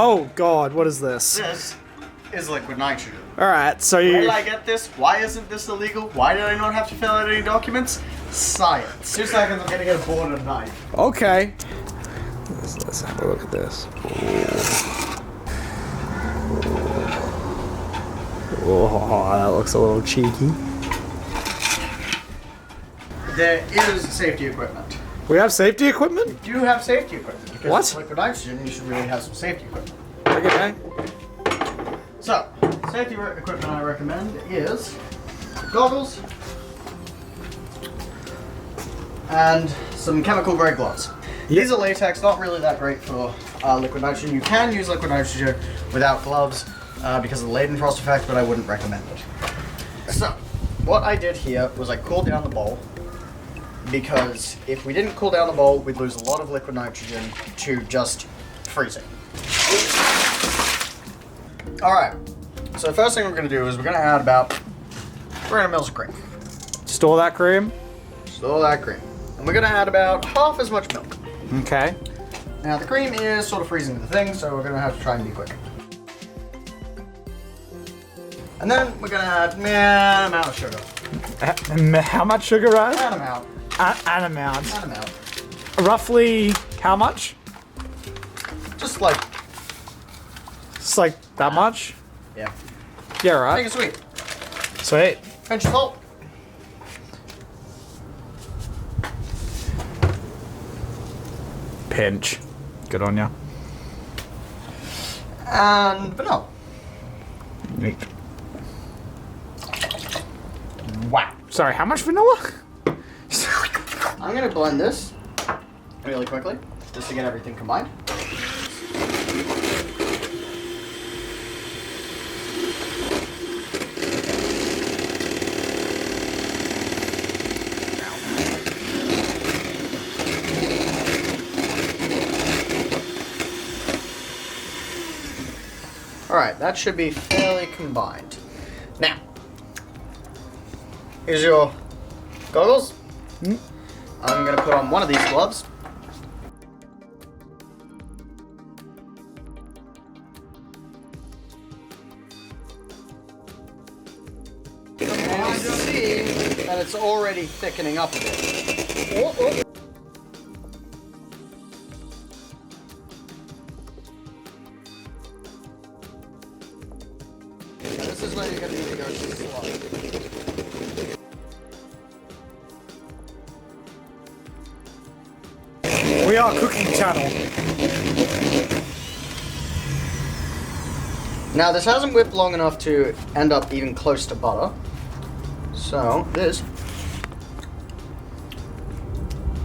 Oh God, what is this? This is liquid nitrogen. Alright, so Where you... did I get this? Why isn't this illegal? Why did I not have to fill out any documents? Science. 2 seconds, I'm gonna get a board and a knife. Okay. Let's have a look at this. Oh, that looks a little cheeky. There is safety equipment. We have safety equipment? You do have safety equipment. Because What? it's liquid nitrogen, you should really have some safety equipment. Okay. So, safety equipment I recommend is goggles and some chemical grade gloves. Yep. These are latex, not really that great for liquid nitrogen. You can use liquid nitrogen without gloves because of the Leidenfrost effect, but I wouldn't recommend it. So, what I did here was I cooled down the bowl because if we didn't cool down the bowl, we'd lose a lot of liquid nitrogen to just freezing. Alright, so the first thing we're going to do is we're going to add about 300 mils of cream. Store that cream. Store that cream. And we're going to add about half as much milk. Okay. Now the cream is sort of freezing to the thing, so we're going to have to try and be quick. And then we're going to add an amount of sugar. How much sugar, right? An amount. An amount. An amount. Roughly how much? Just like, It's like that much? yeah. Yeah, Make right. it sweet. Sweet. Pinch of salt. Pinch. Good on ya. And vanilla. Neat. Wow. Sorry, how much vanilla? I'm going to blend this really quickly, just to get everything combined. Alright, that should be fairly combined. Now, here's your goggles. I'm going to put on one of these gloves. And you see that it's already thickening up a bit. This is where you're going to need to go slow. We are cooking channel. Now this hasn't whipped long enough to end up even close to butter. So this.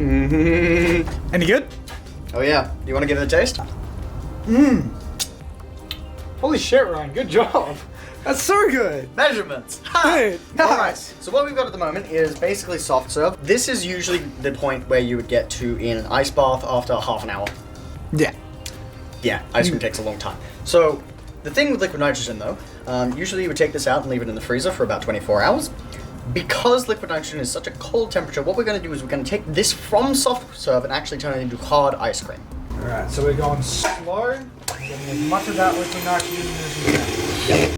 Any good? Oh yeah. Do you want to give it a taste? Holy shit, Ryan. Good job. That's so good. Measurements. Dude, Alright, nice. so what we've got at the moment is basically soft serve. This is usually the point where you would get to in an ice bath after half an hour. Yeah. Yeah, ice cream takes a long time. So, the thing with liquid nitrogen though, usually you would take this out and leave it in the freezer for about 24 hours. Because liquid nitrogen is such a cold temperature, what we're going to do is we're going to take this from soft serve and actually turn it into hard ice cream. Alright, so we're going slow, getting as much of that liquid nitrogen as we can.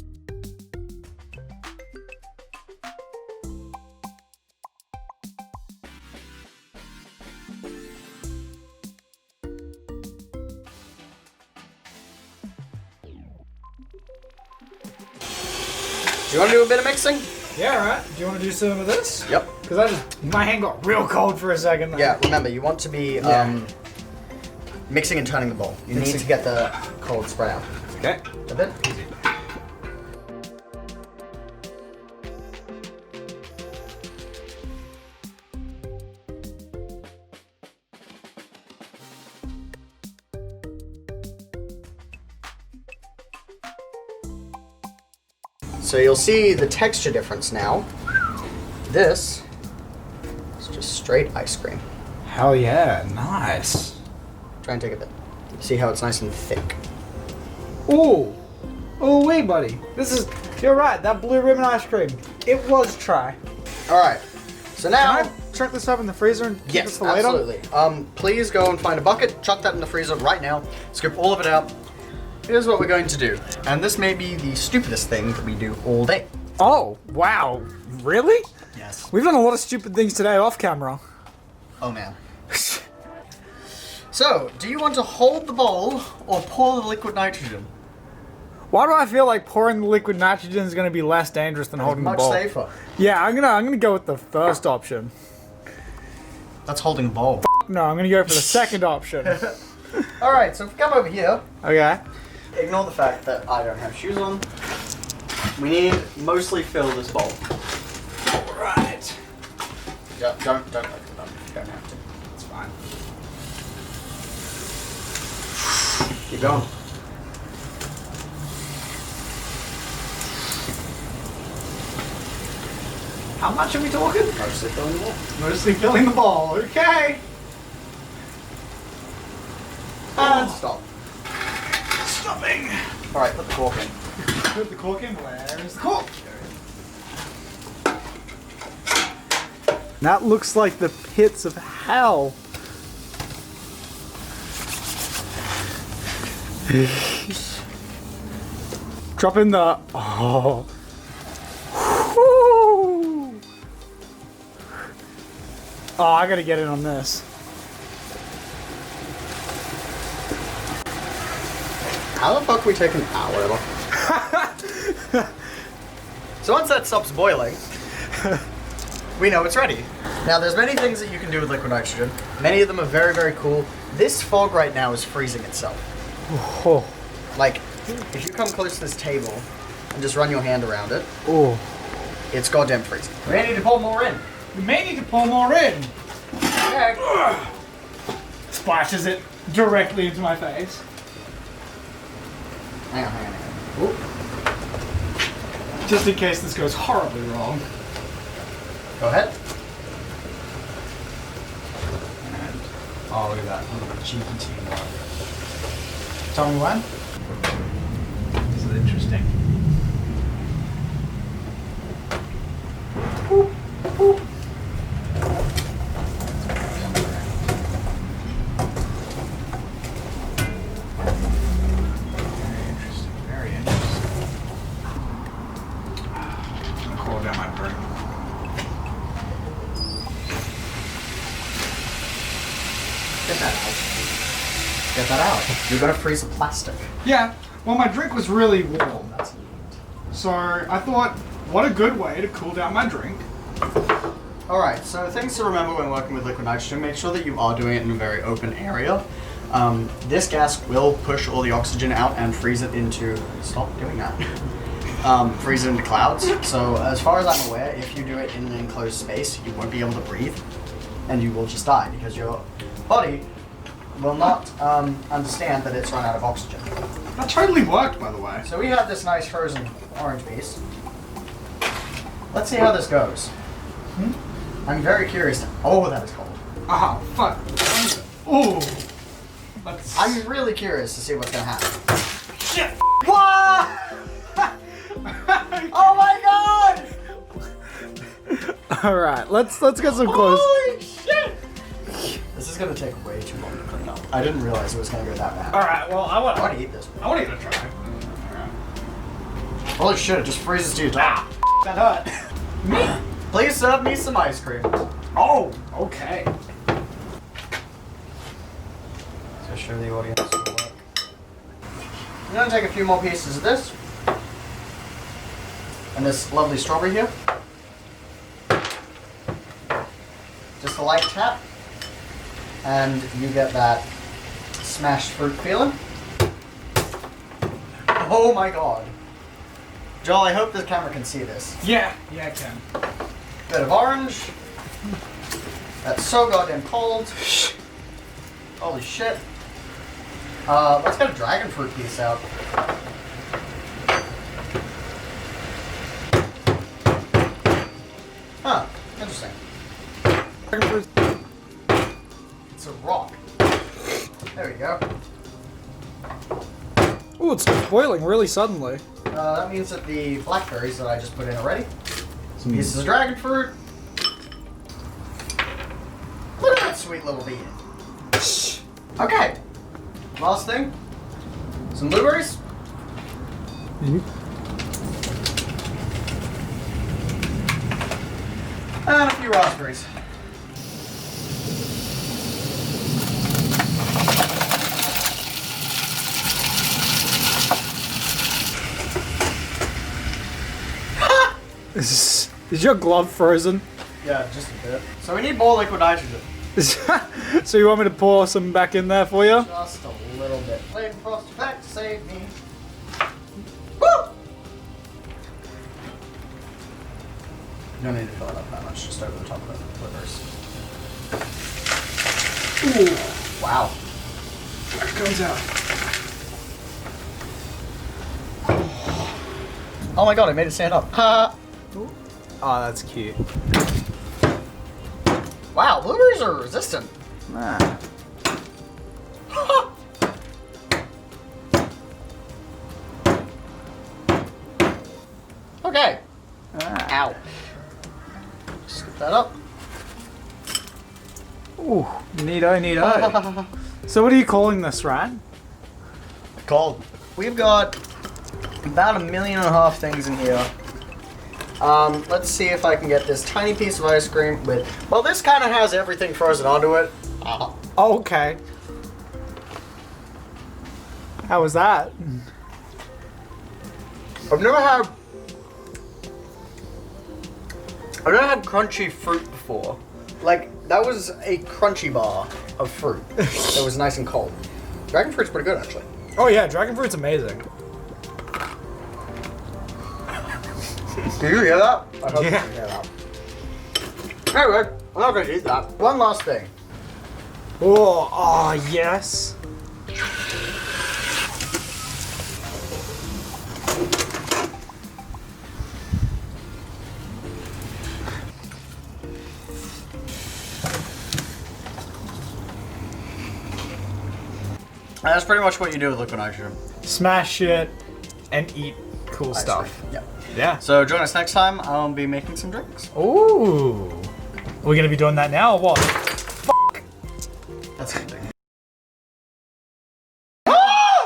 Do you want to do a bit of mixing? Yeah, right. Do you want to do some of this? Yep. Because my hand got real cold for a second there. Yeah, remember, you want to be mixing and turning the bowl. You need to get the cold spread out. Okay. A bit. So you'll see the texture difference now. This is just straight ice cream. Hell yeah, nice. Try and take a bit. See how it's nice and thick. Ooh. Oh wait, buddy. You're right, that blue ribbon ice cream. It was try. Alright, so now... Can I chuck this up in the freezer and keep Yes, this for later? absolutely. Please go and find a bucket, chuck that in the freezer right now, scoop all of it out, here's what we're going to do. And this may be the stupidest thing that we do all day. Oh, wow. Really? Yes. We've done a lot of stupid things today off camera. Oh man. So, do you want to hold the bowl or pour the liquid nitrogen? Why do I feel like pouring the liquid nitrogen is going to be less dangerous than holding the Much bowl? safer. Yeah, I'm gonna go with the first option. That's holding the bowl. No, I'm gonna go for the second option. Alright, so if we come over here, Okay. ignore the fact that I don't have shoes on. We need mostly fill this bowl. Right. Don't open it up. You don't have to. It's fine. Keep going. How much are we talking? Mostly filling the bowl. Mostly filling the bowl. Okay. And stop. Stopping. Alright, put the cork in. Put the cork in. Where is the cork? That looks like the pits of hell. Drop in the... Oh. Whew. Oh, I gotta get in on this. How the fuck are we taking... whatever. So once that stops boiling, we know it's ready. Now there's many things that you can do with liquid nitrogen. Many of them are very, very cool. This fog right now is freezing itself. Oh. Like, if you come close to this table and just run your hand around it, Oh. it's goddamn freezing. We may need to pour more in. We may need to pour more in. Okay. Splashes it directly into my face. Hang on. Ooh. Just in case this goes horribly wrong. Go ahead. And, oh, look at that. Look at the cheeky teamwork. Tell me when? This is interesting. Boop, boop. Very interesting. I'm gonna cool down my drink. Get that out. Get that out. You're gonna freeze the plastic. Yeah, well, my drink was really warm. That's neat. So I thought, what a good way to cool down my drink. Alright, so things to remember when working with liquid nitrogen, make sure that you are doing it in a very open area. This gas will push all the oxygen out and freeze it into... Stop doing that. Freeze it into clouds. So as far as I'm aware, if you do it in an enclosed space, you won't be able to breathe. And you will just die because your body will not understand that it's run out of oxygen. That totally worked, by the way. So we have this nice frozen orange piece. Let's see how this goes. I'm very curious. Oh, that is cold. Oh, fuck. Oh. Let's... I'm really curious to see what's gonna happen. Shit. What? Oh my god! Alright, let's get some close. Holy shit! This is gonna take way too long to clean up. I didn't realize it was gonna go that bad. Alright, well, I want I want to eat this. to give it a try. Holy shit, it just freezes to your tongue. That hurt. Me? Please serve me some ice cream. Oh, okay. So show the audience the work. I'm gonna take a few more pieces of this. And this lovely strawberry here. Just a light tap. And you get that smashed fruit feeling. Oh my god. Joel, I hope the camera can see this. Yeah, I can. Bit of orange. That's so goddamn cold. Holy shit. Let's get a dragon fruit piece out. Huh, interesting. It's a rock. There we go. Ooh, it's boiling really suddenly. That means that the blackberries that I just put in are ready. Some pieces of dragon fruit. Look at that sweet little bean. Okay. Last thing. Some blueberries. And a few raspberries. Is your glove frozen? Yeah, just a bit. So we need more liquid nitrogen. So you want me to pour some back in there for you? Just a little bit. Leighton Frost effect, save me. Woo! You don't need to fill it up that much, just over the top of the livers. Ooh, wow. There it comes out. Oh my god, I made it stand up. Ha! Oh, that's cute. Wow, blueberries are resistant. Ah. Okay. Ah. Ow. Scoop that up. Ooh, neato. So what are you calling this, Ryan? Cold. We've got about 1.5 million things in here. Let's see if I can get this tiny piece of ice cream with... Well, this kind of has everything frozen onto it. Okay. How was that? I've never had crunchy fruit before. Like, that was a crunchy bar of fruit. It was nice and cold. Dragon fruit's pretty good, actually. Oh yeah, dragon fruit's amazing. Did you hear that? I hope Yeah. you didn't hear that. Anyway, I'm not gonna eat that. One last thing. Oh, yes. And that's pretty much what you do with liquid nitrogen. Smash it and eat cool Ice stuff. cream. Yeah. Yeah. So join us next time. I'll be making some drinks. Ooh. Are we gonna be doing that now or what?